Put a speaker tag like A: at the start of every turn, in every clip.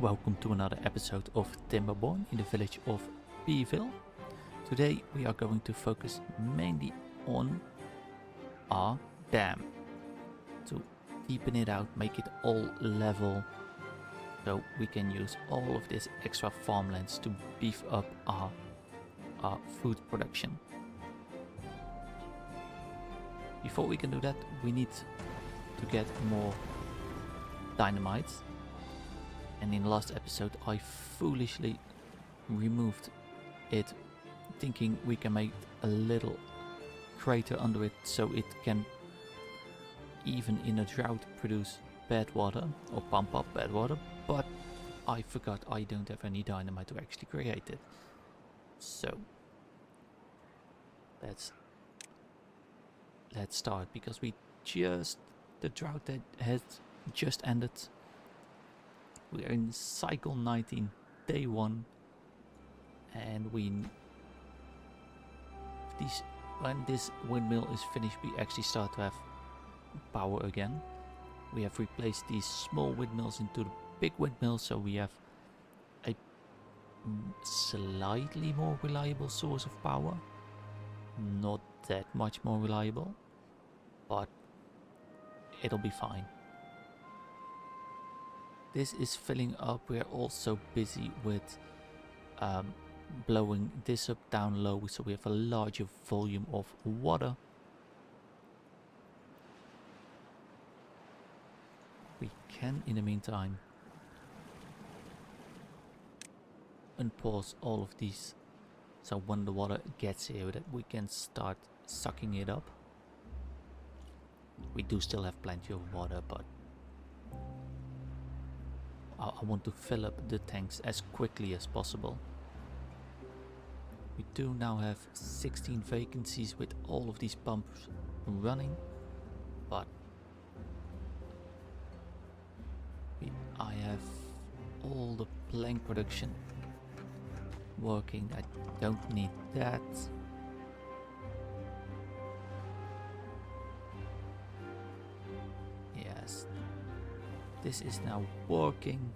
A: Welcome to another episode of Timberborn in the village of Beaville. Today we are going to focus mainly on our dam to deepen it out, make it all level, so we can use all of this extra farmlands to beef up our food production. Before we can do that, we need to get more dynamite. And in the last episode I foolishly removed it, thinking we can make a little crater under it so it can, even in a drought, produce bad water or pump up bad water, but I forgot I don't have any dynamite to actually create it. So let's start, because the drought that has just ended. We are in cycle 19, day 1, and when this windmill is finished, we actually start to have power again. We have replaced these small windmills into the big windmills, so we have a slightly more reliable source of power. Not that much more reliable, but it'll be fine. This is filling up. We're also busy with blowing this up down low, so we have a larger volume of water. We can, in the meantime, unpause all of these, so when the water gets here, that we can start sucking it up. We do still have plenty of water, but I want to fill up the tanks as quickly as possible. We do now have 16 vacancies with all of these pumps running, but I have all the plank production working. I don't need that. Yes, this is now working.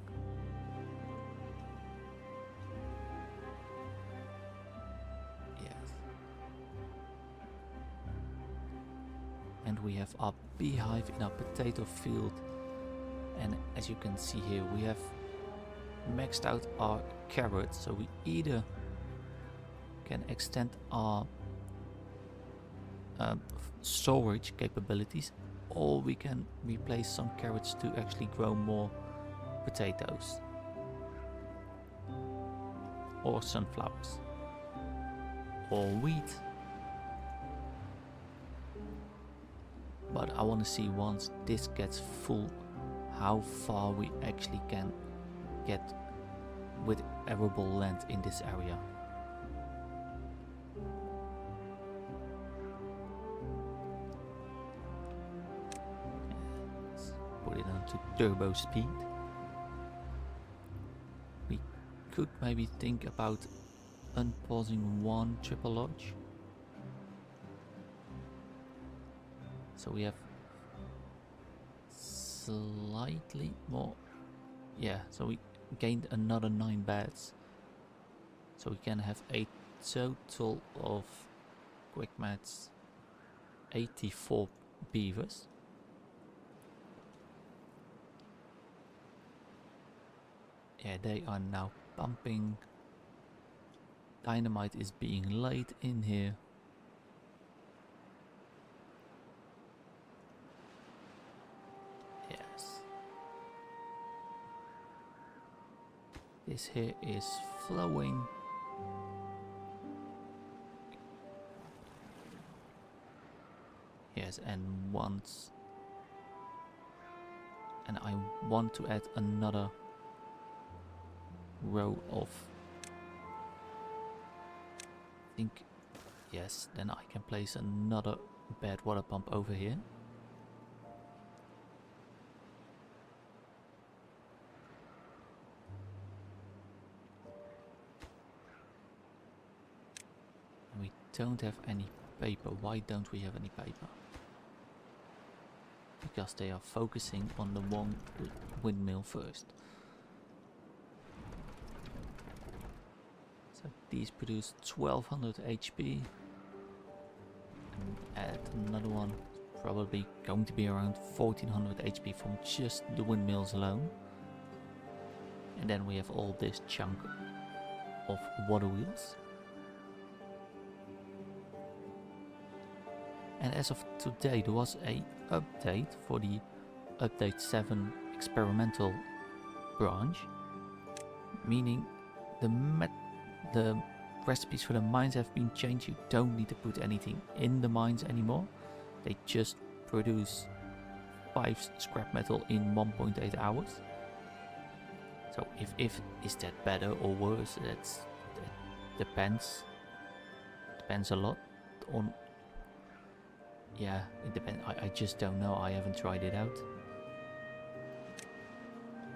A: And we have our beehive in our potato field, and as you can see here, we have maxed out our carrots, so we either can extend our storage capabilities, or we can replace some carrots to actually grow more potatoes or sunflowers or wheat. But I want to see, once this gets full, how far we actually can get with arable land in this area. Let's put it onto turbo speed. We could maybe think about unpausing one triple lodge. So we have slightly more, so we gained another 9 beds. So we can have a total of, quick maths, 84 beavers. Yeah, they are now pumping. Dynamite is being laid in here. This here is flowing. Yes, and I want to add another row of, I think, yes, then I can place another bad water pump over here. Don't have any paper. Why don't we have any paper? Because they are focusing on the one windmill first. So these produce 1200 HP. And add another one, probably going to be around 1400 HP from just the windmills alone. And then we have all this chunk of water wheels. And as of today, there was a update for the update 7 experimental branch, meaning the recipes for the mines have been changed. You don't need to put anything in the mines anymore. They just produce 5 scrap metal in 1.8 hours. So if is that better or worse? That depends a lot on. Yeah, it depends. I just don't know. I haven't tried it out.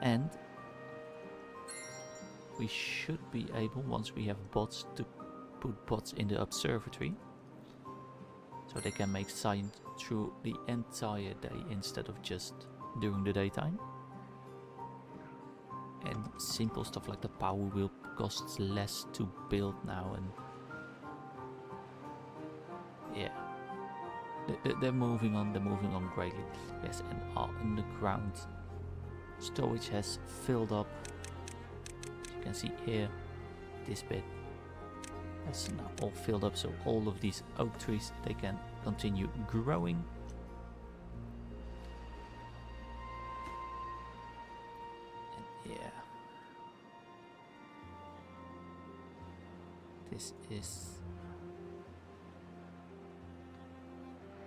A: And we should be able, once we have bots, to put bots in the observatory, so they can make science through the entire day instead of just during the daytime. And simple stuff like the power wheel costs less to build now, and yeah, they're moving on greatly. Yes, and our underground storage has filled up. As you can see here, this bit has now all filled up, so all of these oak trees, they can continue growing. And yeah, this is,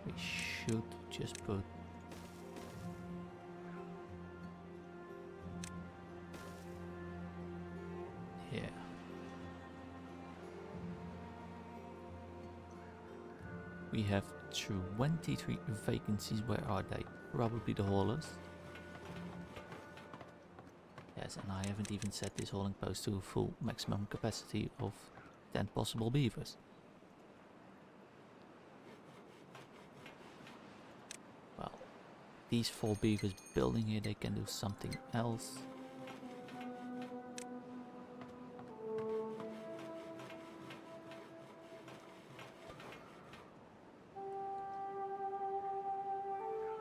A: we should just put here. We have 23 vacancies. Where are they? Probably the haulers. Yes, and I haven't even set this hauling post to a full maximum capacity of 10 possible beavers. Well, these 4 beavers building here, they can do something else.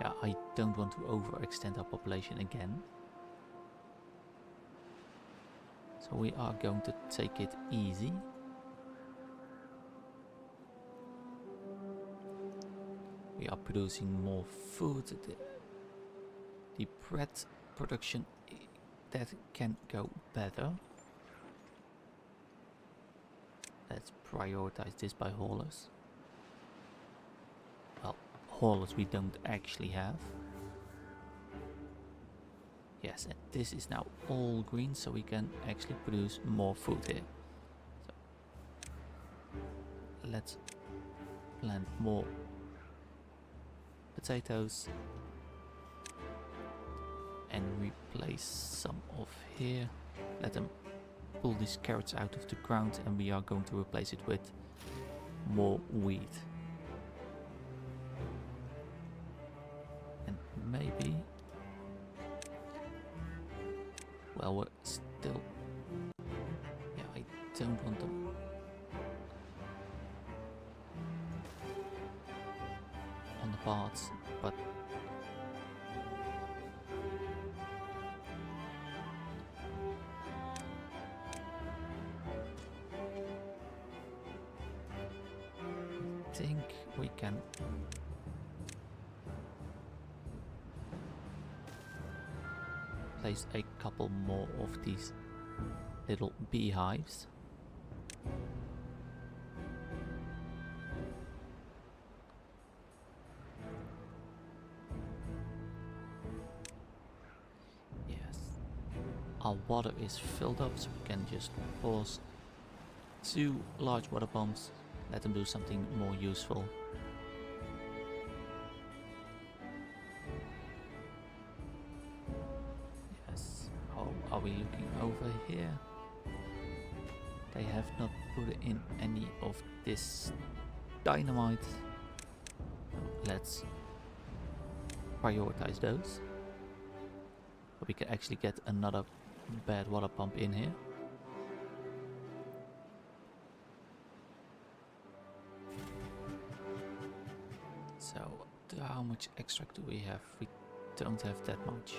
A: Yeah, I don't want to overextend our population again. So we are going to take it easy. We are producing more food. The bread production, that can go better. Let's prioritize this by haulers. Well, haulers we don't actually have. Yes, and this is now all green, so we can actually produce more food here. So let's plant more potatoes and replace some of here. Let them pull these carrots out of the ground, and we are going to replace it with more wheat. And maybe, well, we're still, yeah, I don't want them on the paths, but I think we can place a couple more of these little beehives. Yes, our water is filled up, so we can just pause 2 large water pumps, let them do something more useful. Are we looking over here? They have not put in any of this dynamite. Let's prioritize those. But we can actually get another bad water pump in here. How much extract do we have? We don't have that much.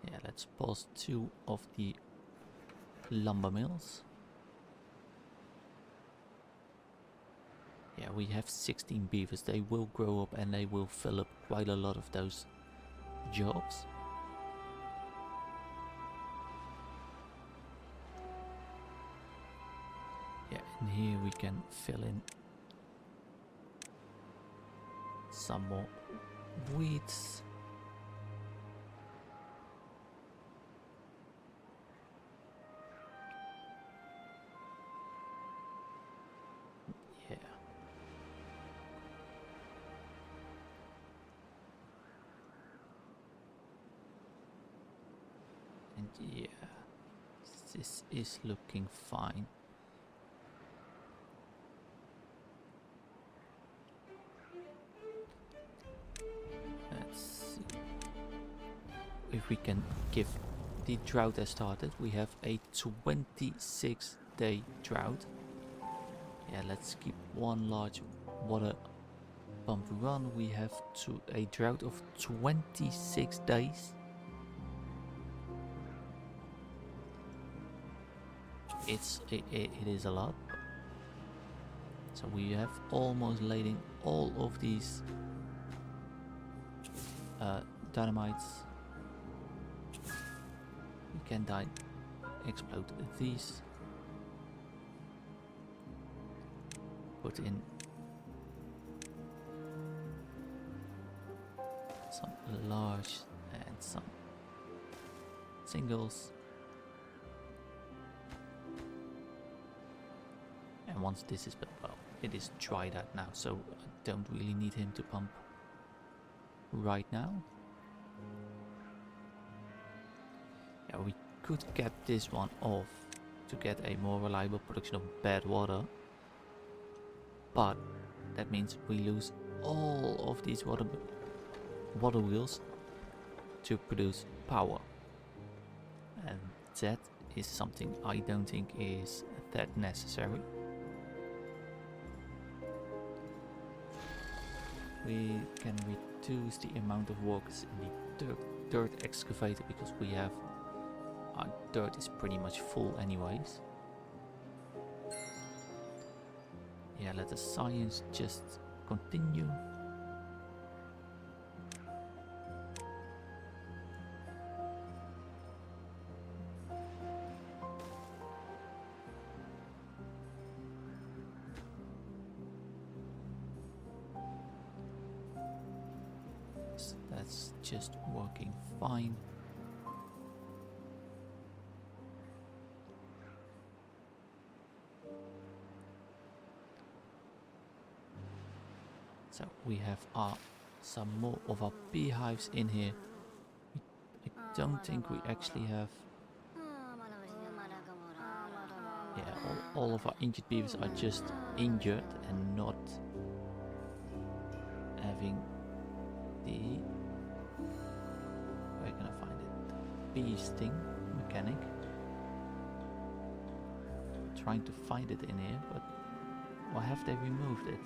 A: Yeah, let's pause 2 of the lumber mills. Yeah, we have 16 beavers. They will grow up and they will fill up quite a lot of those jobs. Yeah, and here we can fill in some more weeds. Yeah. And yeah, this is looking fine. Let's see if we can give the drought as started. We have a 26-day drought. Yeah, let's keep one large water pump run. We have a drought of 26 days. It is a lot. So we have almost laden all of these dynamites. We can explode these. Put in some large and some singles. And once this is built, well, it is dried out now, so I don't really need him to pump right now. Yeah, we could cap this one off to get a more reliable production of bad water, but that means we lose all of these water wheels to produce power, and that is something I don't think is that necessary. We can reduce the amount of workers in the dirt excavator because we have our dirt is pretty much full anyways. Yeah, let the science just continue. That's just working fine. So we have some more of our beehives in here. I don't think we actually have. Yeah, all of our injured beavers are just injured and not having the. Where can I find it? Bee sting mechanic. Trying to find it in here, but why have they removed it?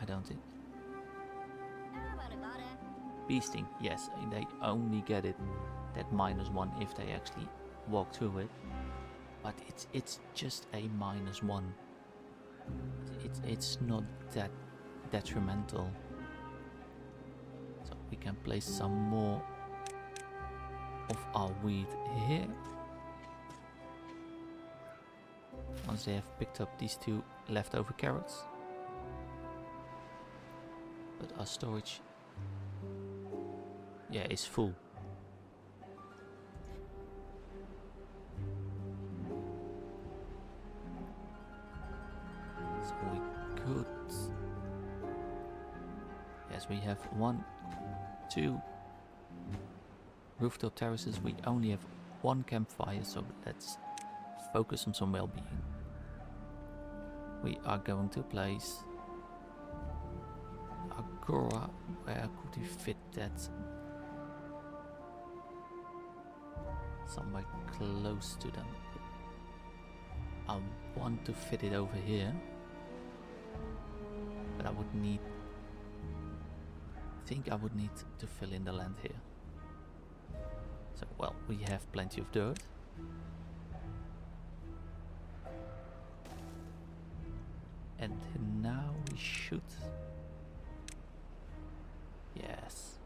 A: I don't think. Bee sting, yes, they only get it that -1 if they actually walk through it. But it's just a -1. It's not that detrimental. So we can place some more of our wheat here. Once they have picked up these 2 leftover carrots. But our storage, yeah, is full. So we could, yes, we have 1, 2 rooftop terraces. We only have 1 campfire, so let's focus on some well-being. We are going to place Agora. Where could we fit that? somewhere close to them. I want to fit it over here, but I would need, I think I would need to fill in the land here. So, well, we have plenty of dirt. And now we should, yes.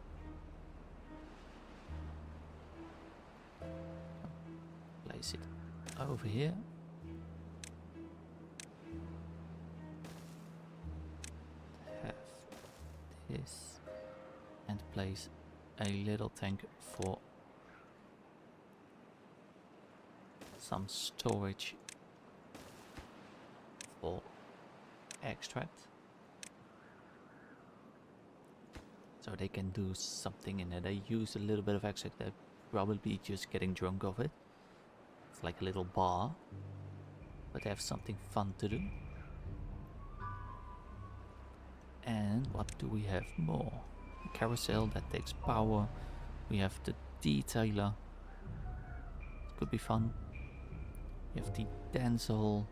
A: Place it over here. Have this and place a little tank for some storage for extract, so they can do something in it. They use a little bit of extract. They're probably just getting drunk of it. It's like a little bar, but they have something fun to do. And what do we have more? A carousel that takes power. We have the detailer. It could be fun. We have the dance hall,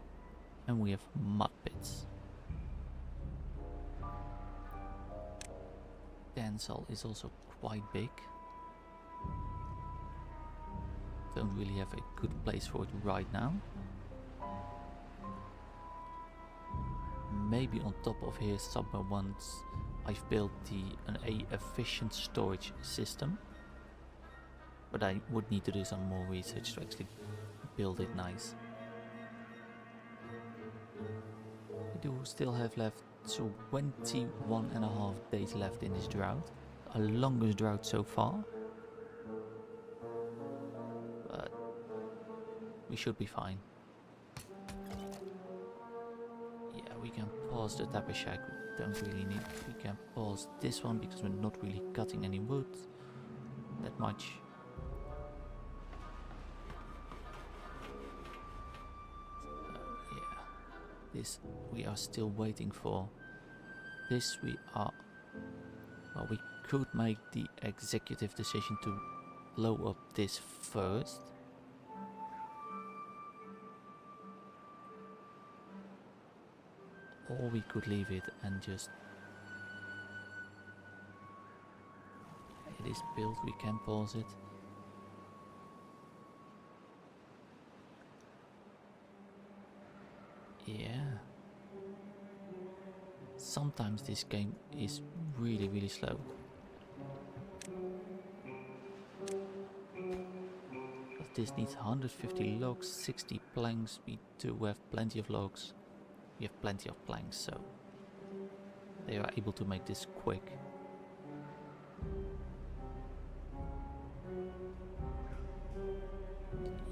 A: and we have mud pits. Dance hall is also quite big. Don't really have a good place for it right now. Maybe on top of here somewhere once I've built an efficient storage system. But I would need to do some more research to actually build it nice. We do still have left 21.5 days left in this drought. Our longest drought so far. But we should be fine. Yeah, we can pause the tapper shack. We don't really need. We can pause this one because we're not really cutting any wood that much. Yeah, this we are still waiting for. This we are. Well, we could make the executive decision to blow up this first. Or we could leave it and just... It is built, we can pause it. Yeah. Sometimes this game is really, really slow. But this needs 150 logs, 60 planks. We do have plenty of logs. We have plenty of planks, so they are able to make this quick.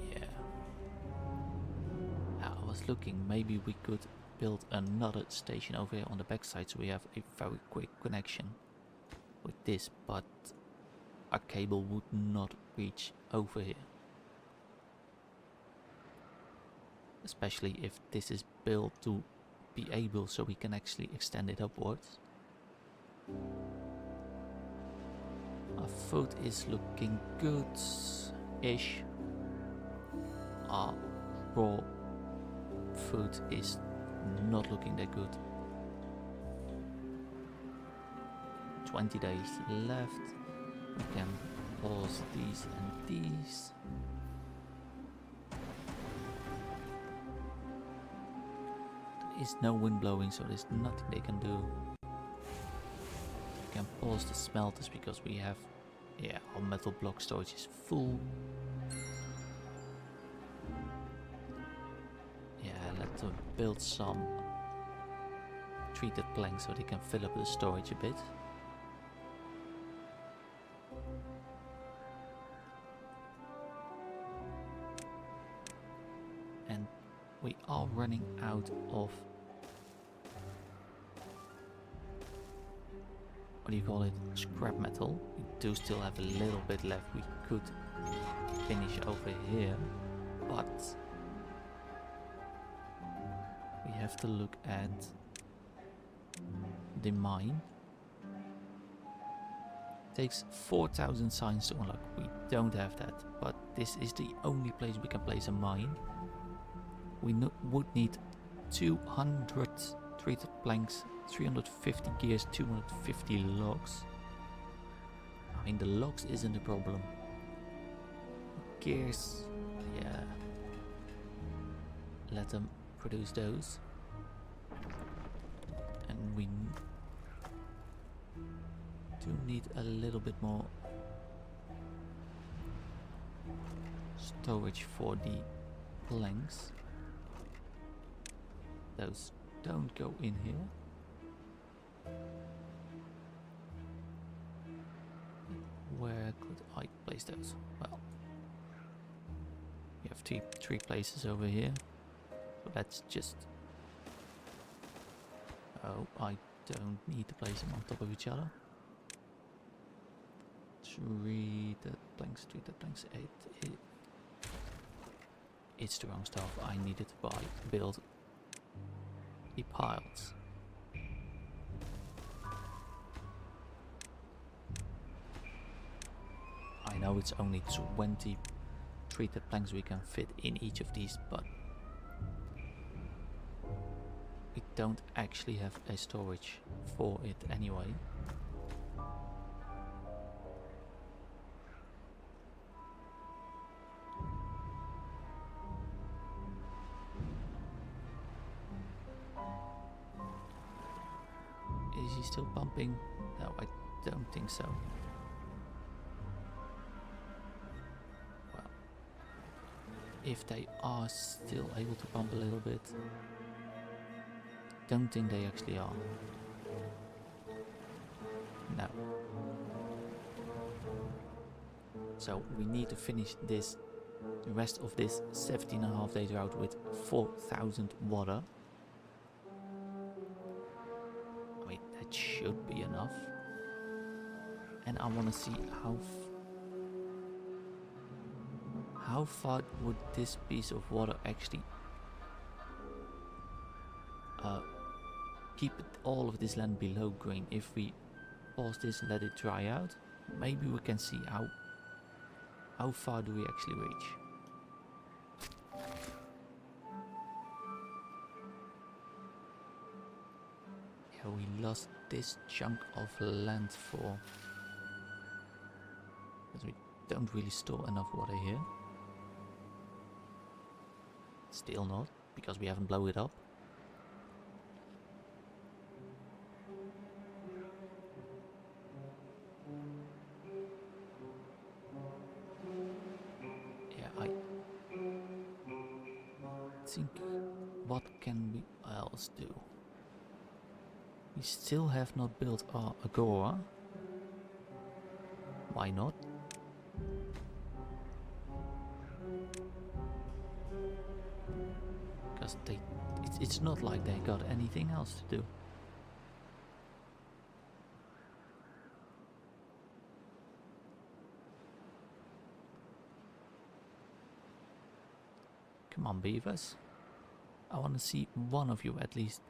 A: Yeah. I was looking, maybe we could build another station over here on the backside so we have a very quick connection with this, but our cable would not reach over here. Especially if this is built to be able so we can actually extend it upwards. Our food is looking good-ish. Our raw food is not looking that good. 20 days left. We can pause these and these. There is no wind blowing, so there's nothing they can do. We can pause the smelters because we have, yeah, our metal block storage is full. Yeah, let them build some treated planks so they can fill up the storage a bit. And we are running out of, what do you call it, scrap metal. We do still have a little bit left. We could finish over here, but we have to look at the mine. Takes 4,000 signs to unlock. We don't have that, but this is the only place we can place a mine. We would need 200 treated planks, 350 gears, 250 logs. I mean, the logs isn't a problem. Gears, yeah. Let them produce those. And we do need a little bit more storage for the planks. Those don't go in here. Where could I place those? Well, we have three places over here. So let's just... Oh, I don't need to place them on top of each other. Treated planks, 8. It's the wrong stuff. I needed to build the piles. I know it's only 20 treated planks we can fit in each of these, but we don't actually have a storage for it anyway. Is he still pumping? No, I don't think so. Well, if they are still able to pump a little bit, don't think they actually are. No. So we need to finish the rest of this 17.5 days route with 4,000 water. I mean, that should be enough. And I want to see how far would this piece of water actually keep all of this land below green. If we pause this and let it dry out, maybe we can see how far do we actually reach. Yeah, we lost this chunk of land for, because we don't really store enough water here. Still not, because we haven't blown it up. Think what can we else do? We still have not built our agora. Why not? Because it's not like they got anything else to do. Come on, beavers. I want to see one of you at least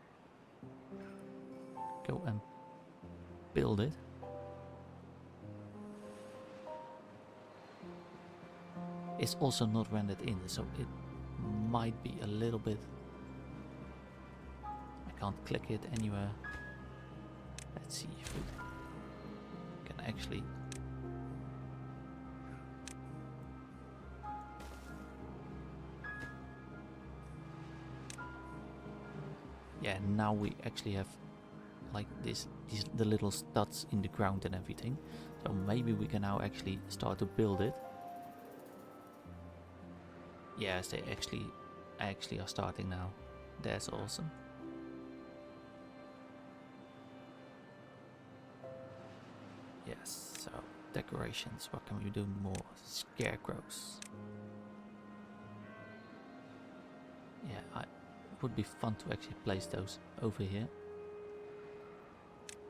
A: go and build it. It's also not rendered in, so it might be a little bit... I can't click it anywhere. Let's see if we can actually... Yeah, now we actually have like the little studs in the ground and everything. So maybe we can now actually start to build it. Yes, they actually are starting now. That's awesome. Yes, so decorations. What can we do more? Scarecrows. Yeah, it would be fun to actually place those over here.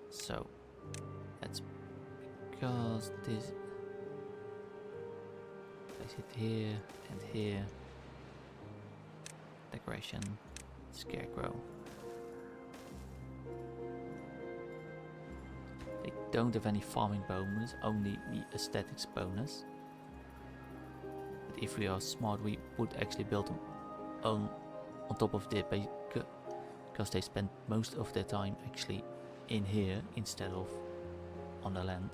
A: So that's because this, place it here and here. Decoration, scarecrow. They don't have any farming bonus, only the aesthetics bonus. But if we are smart, we would actually build them on top of it, because they spend most of their time actually in here instead of on the land.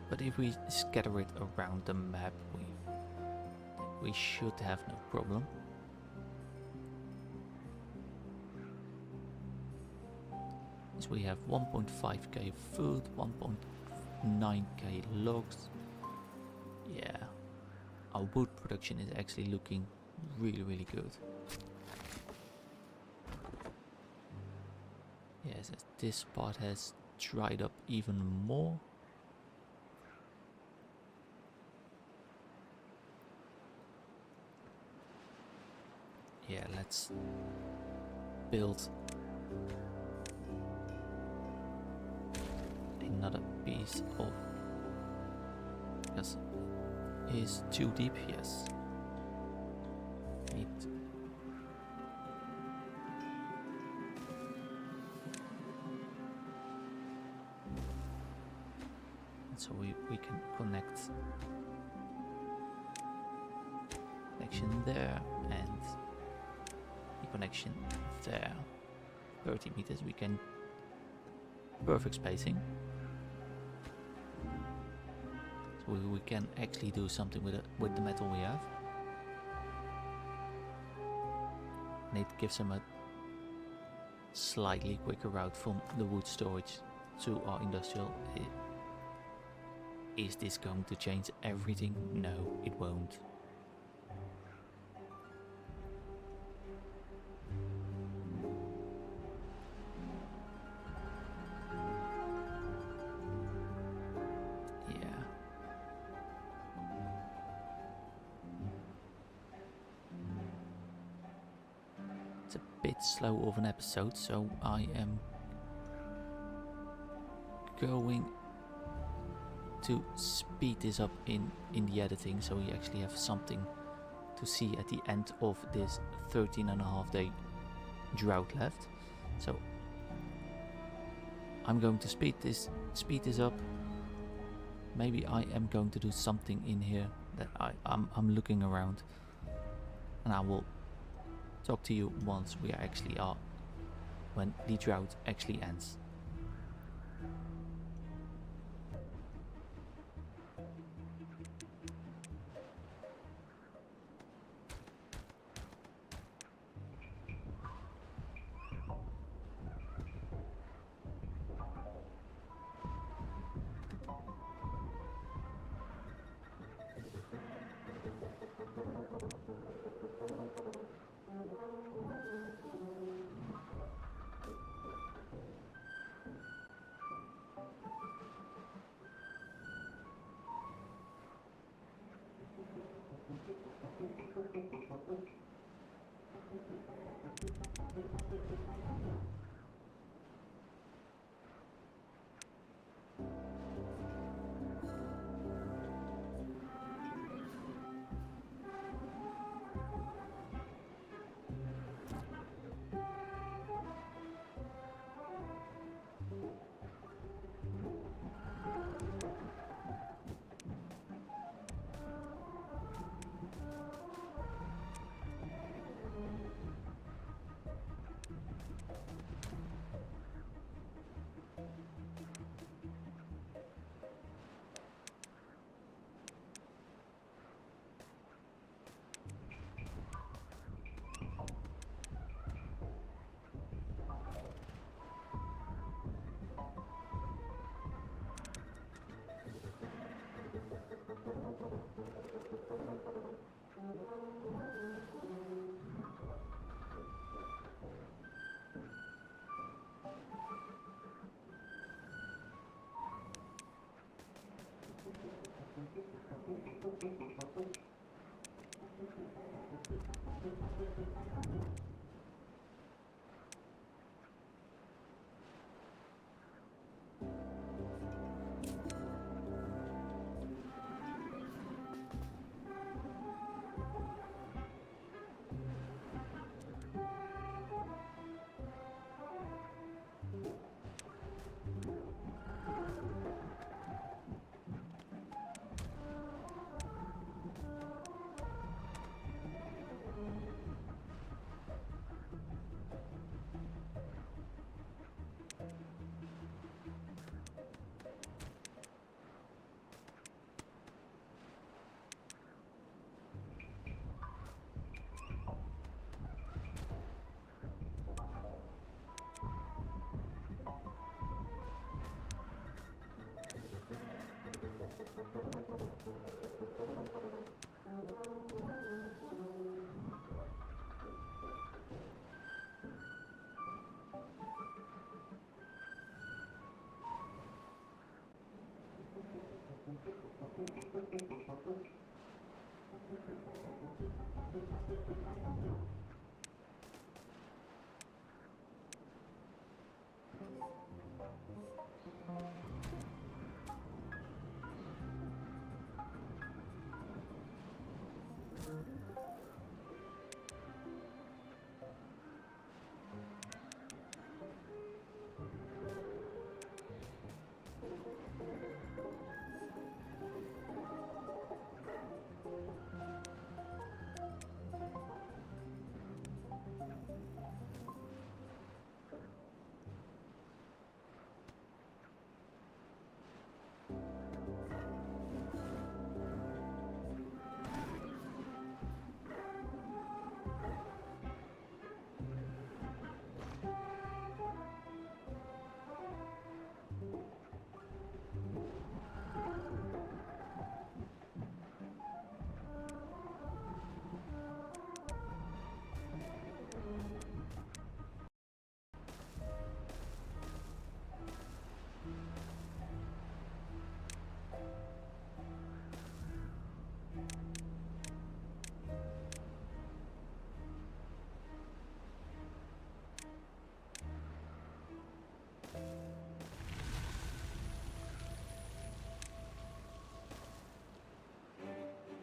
A: But if we scatter it around the map, we should have no problem. So we have 1.5k food, 1.9k logs. Yeah, our wood production is actually looking really good. Yes, this part has dried up even more. Yeah, let's build another piece of... Yes, is too deep, yes. Need... So we can connect connection there and the connection there. 30 meters, we can perfect spacing. So we can actually do something with the metal we have. And it gives them a slightly quicker route from the wood storage to our industrial. Is this going to change everything? No, it won't. Yeah. It's a bit slow of an episode, so I am going to speed this up in the editing, so we actually have something to see at the end of this 13.5 day drought left. So I'm going to speed this up. Maybe I am going to do something in here that I'm looking around, and I will talk to you once we actually are, when the drought actually ends.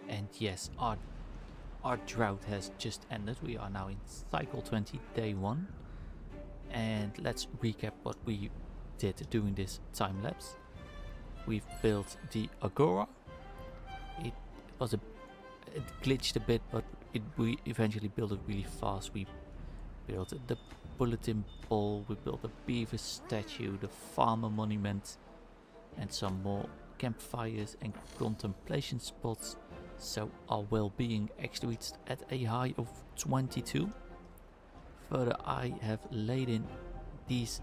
A: And yes, our drought has just ended. We are now in cycle 20, day 1. And let's recap what we did during this time lapse. We've built the Agora. It glitched a bit, but we eventually built it really fast. We built the bulletin board, we built the beaver statue, the farmer monument, and some more campfires and contemplation spots. So our well-being actually reached at a high of 22. Further, I have laid in these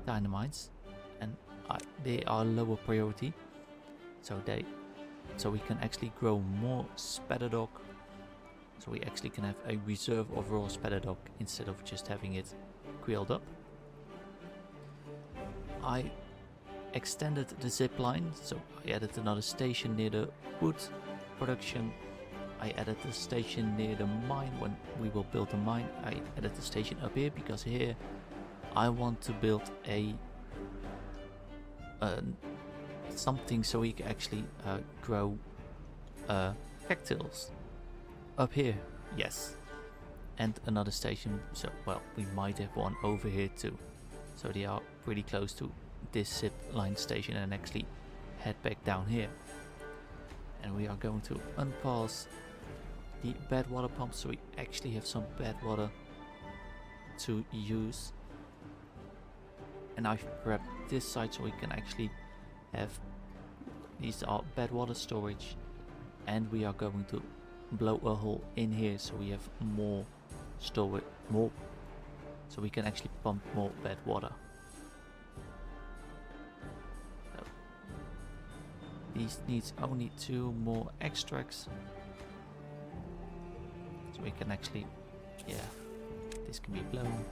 A: dynamites, and they are lower priority, so we can actually grow more spatterdock. So we actually can have a reserve of raw spatterdock instead of just having it quailed up. I extended the zip line, so I added another station near the wood production. I added the station near the mine when we will build the mine. I added the station up here because here I want to build a something so we can actually grow cactuses. Up here, yes. And another station, so well, we might have one over here too. So they are pretty close to this zip line station and actually head back down here. And we are going to unpause the bad water pump so we actually have some bad water to use. And I've prepped this side so we can actually have, these are bad water storage, and we are going to blow a hole in here so we have more storage, so we can actually pump more bad water. So these needs only 2 more extracts, so we can actually, yeah, this can be blown.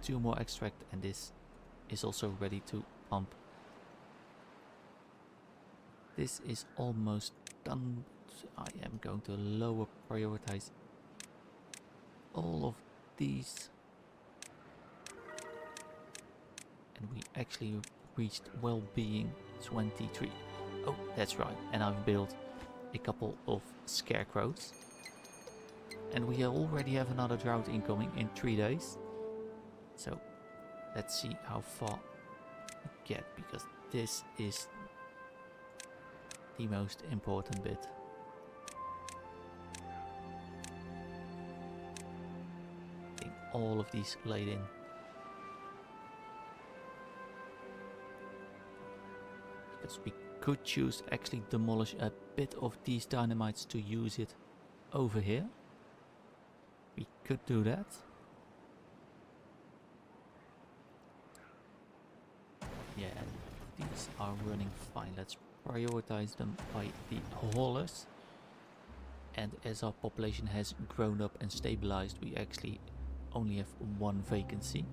A: 2 more extract, and this is also ready to pump. This is almost done. I am going to lower prioritize all of these, and we actually reached well-being 23. Oh, that's right, and I've built a couple of scarecrows, and we already have another drought incoming in 3 days. So let's see how far we get, because this is the most important bit. Getting all of these laid in. Because we could choose actually demolish a bit of these dynamites to use it over here. We could do that. Yeah, these are running fine. Let's prioritize them by the haulers. And as our population has grown up and stabilized, we actually only have one vacancy.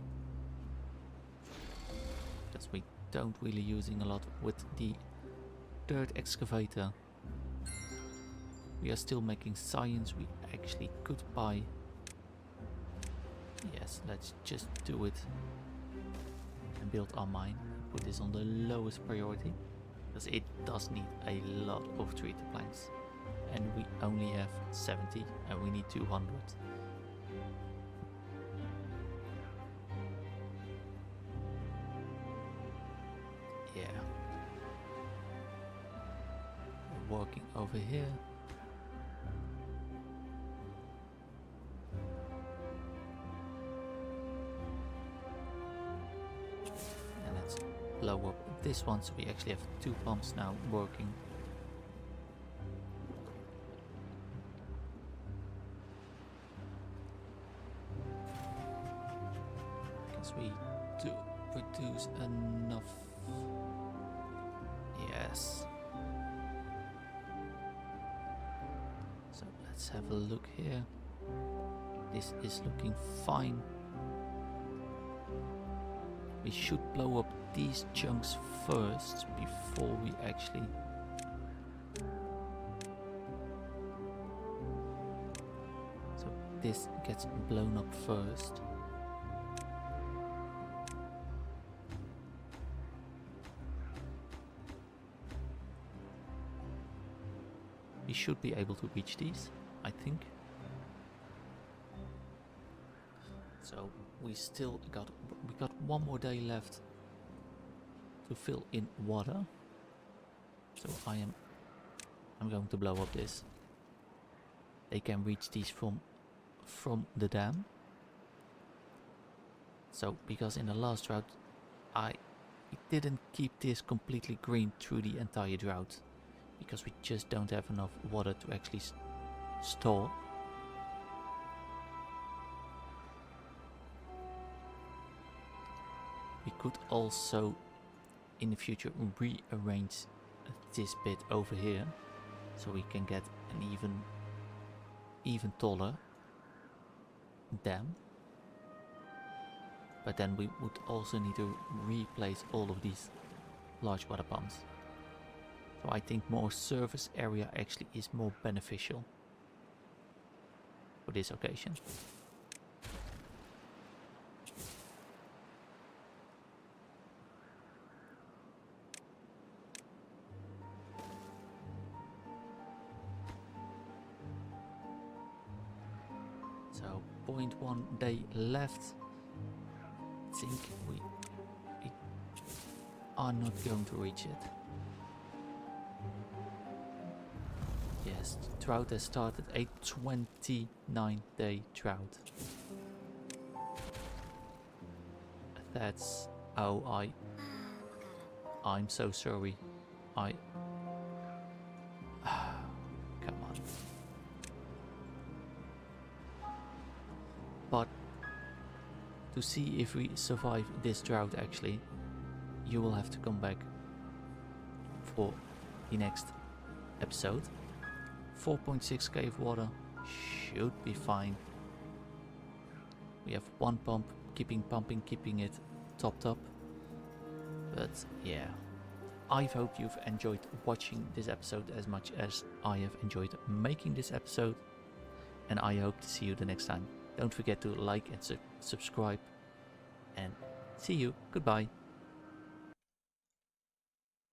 A: Because we don't really using a lot with the dirt excavator. We are still making science. We actually could buy. Yes, let's just do it and build our mine. Put this on the lowest priority because it does need a lot of treated planks, and we only have 70 and we need 200. Yeah, we're working over here. Blow up this one, so we actually have 2 pumps now working. Because we do produce enough. Yes. So let's have a look here. This is looking fine. We should blow up these chunks first before we actually so this gets blown up first. We should be able to reach these, I think. So we got one more day left to fill in water. So I'm going to blow up this. They can reach these from the dam. So because in the last drought I didn't keep this completely green through the entire drought because we just don't have enough water to actually store. We could also in the future rearrange this bit over here so we can get an even taller dam. But then we would also need to replace all of these large water pumps. So I think more surface area actually is more beneficial for this occasion. So 0.1 day left. I think we are not going to reach it. Yes, the drought has started, a 29-day drought. That's I'm so sorry. Come on. But to see if we survive this drought actually, you will have to come back for the next episode. 4.6k of water should be fine. We have one pump, keeping pumping, keeping it topped up. But yeah, I hope you've enjoyed watching this episode as much as I have enjoyed making this episode, and I hope to see you the next time. Don't forget to like and subscribe, and see you. Goodbye.